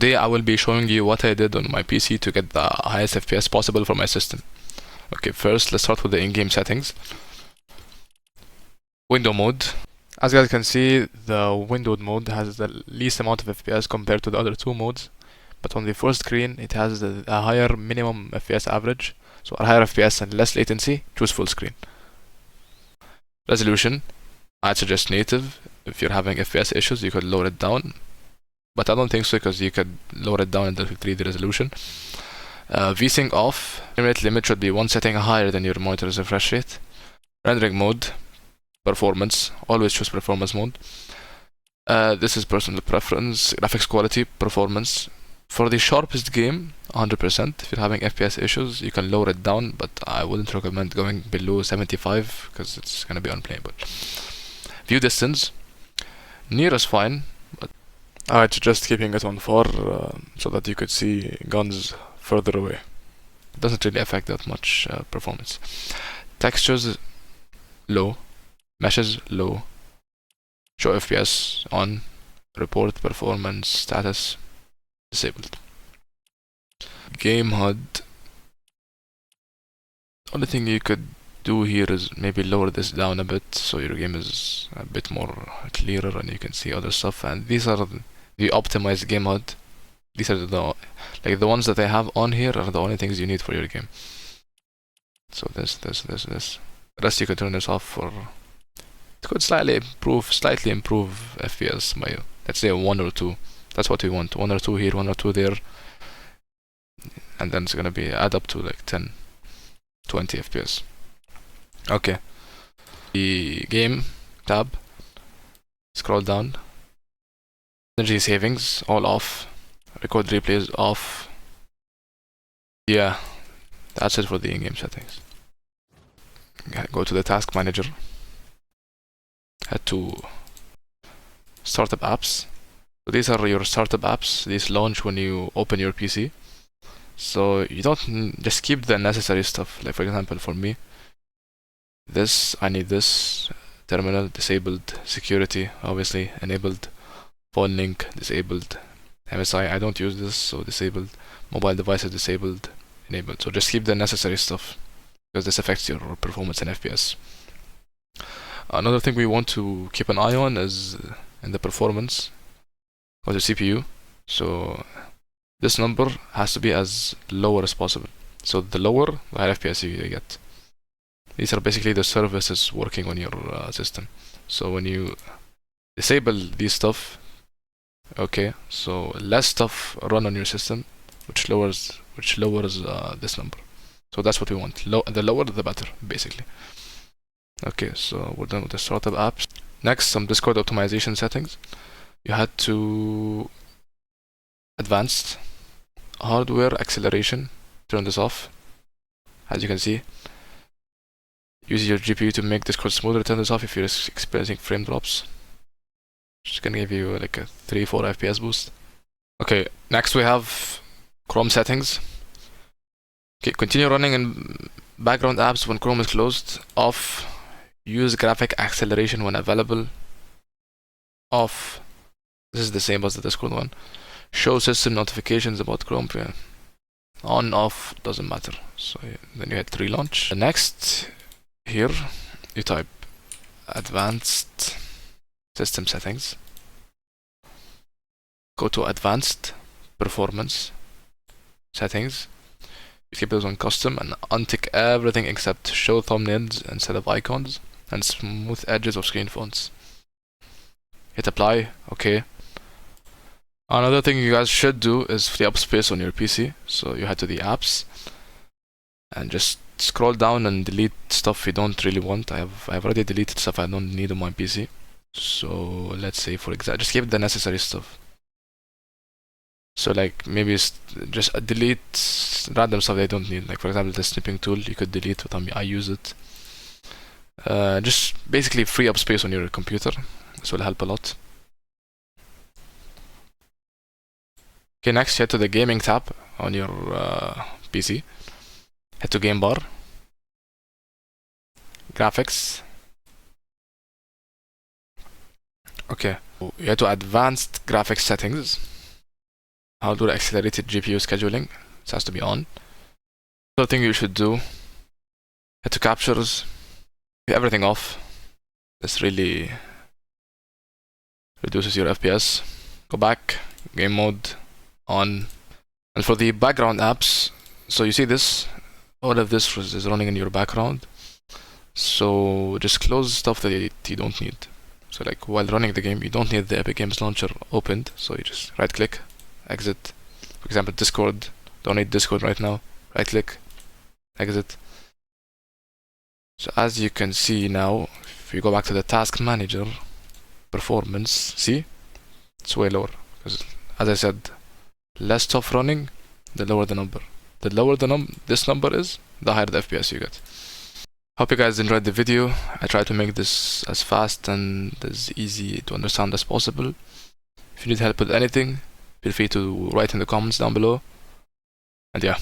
Today I will be showing you what I did on my PC to get the highest FPS possible for my system. Okay, first let's start with the in-game settings. Window mode. As you guys can see, the windowed mode has the least amount of FPS compared to the other two modes. But on the first screen, it has a higher minimum FPS average. So a higher FPS and less latency, choose full screen. Resolution. I'd suggest native. If you're having FPS issues, you could lower it down. But I don't think so, because you could lower it down in the 3D resolution. VSync off. Frame rate limit should be one setting higher than your monitor's refresh rate. Rendering mode. Performance. Always choose performance mode. This is personal preference. Graphics quality. Performance. For the sharpest game, 100%. If you're having FPS issues, you can lower it down, but I wouldn't recommend going below 75 because it's gonna be unplayable. View distance. Near is fine, but I'd suggest keeping it on 4 so that you could see guns further away. It doesn't really affect that much performance. Textures low. Meshes low. Show FPS on. Report performance status disabled. Game HUD. Only thing you could do here is maybe lower this down a bit so your game is a bit more clearer and you can see other stuff. And these are the optimized game HUD. These are the ones that I have on here are the only things you need for your game. So this. The rest you can turn this off for. It could slightly improve FPS by, let's say, 1 or 2. That's what we want. 1 or 2 here, 1 or 2 there. And then it's gonna be add up to like 10, 20 FPS. Okay. The game tab. Scroll down. Energy savings all off. Record replays off. Yeah. That's it for the in-game settings. Go to the task manager. Head to startup apps. So these are your startup apps. These launch when you open your PC. So you don't just keep the necessary stuff. Like for example, for me, I need this. Terminal disabled. Security obviously enabled. Phone link disabled. MSI I don't use this, so disabled. Mobile devices disabled. Enabled. So just keep the necessary stuff because this affects your performance and FPS. Another thing we want to keep an eye on is in the performance of the CPU. So this number has to be as lower as possible. So the lower, the higher FPS you get. These are basically the services working on your system. So when you disable these stuff, okay, so less stuff run on your system, which lowers this number. So that's what we want. The lower, the better, basically. Okay, so we're done with the startup apps. Next, some Discord optimization settings. You had to advanced hardware acceleration. Turn this off. As you can see, use your GPU to make Discord smoother. Turn this off if you're experiencing frame drops. Just gonna give you like a 3-4 FPS boost. Okay, next we have Chrome settings. Okay, continue running in background apps when Chrome is closed. Off. Use graphic acceleration when available. Off. This is the same as the Discord one. Show system notifications about Chrome. On, off, doesn't matter. So then you hit relaunch. Next, here you type advanced system settings. Go to advanced performance settings. You keep those on custom and untick everything except show thumbnails instead of icons and smooth edges of screen fonts. Hit apply. Okay. Another thing you guys should do is free up space on your PC. So you head to the apps and just scroll down and delete stuff you don't really want. I've already deleted stuff I don't need on my PC. So let's say, for example, just keep the necessary stuff. So like maybe just delete random stuff they don't need. Like for example, the snipping tool you could delete. I use it. Just basically free up space on your computer. This will help a lot. Okay, next head to the gaming tab on your PC. Head to game bar. Graphics. Okay, you head to advanced graphics settings. how to do accelerated GPU scheduling. It has to be on. Other thing you should do, head to captures, get everything off. This really reduces your FPS. Go back, game mode on. And for the background apps, so you see this, all of this is running in your background. So just close stuff that you don't need. So like while running the game, you don't need the Epic Games Launcher opened. So you just right click, exit. For example, Discord, don't need Discord right now. Right click, exit. So as you can see now, if you go back to the task manager, performance, see? It's way lower. Because as I said, less stuff running, the lower the number. The lower this number is, the higher the FPS you get. Hope you guys enjoyed the video. I tried to make this as fast and as easy to understand as possible. If you need help with anything, feel free to write in the comments down below. And yeah.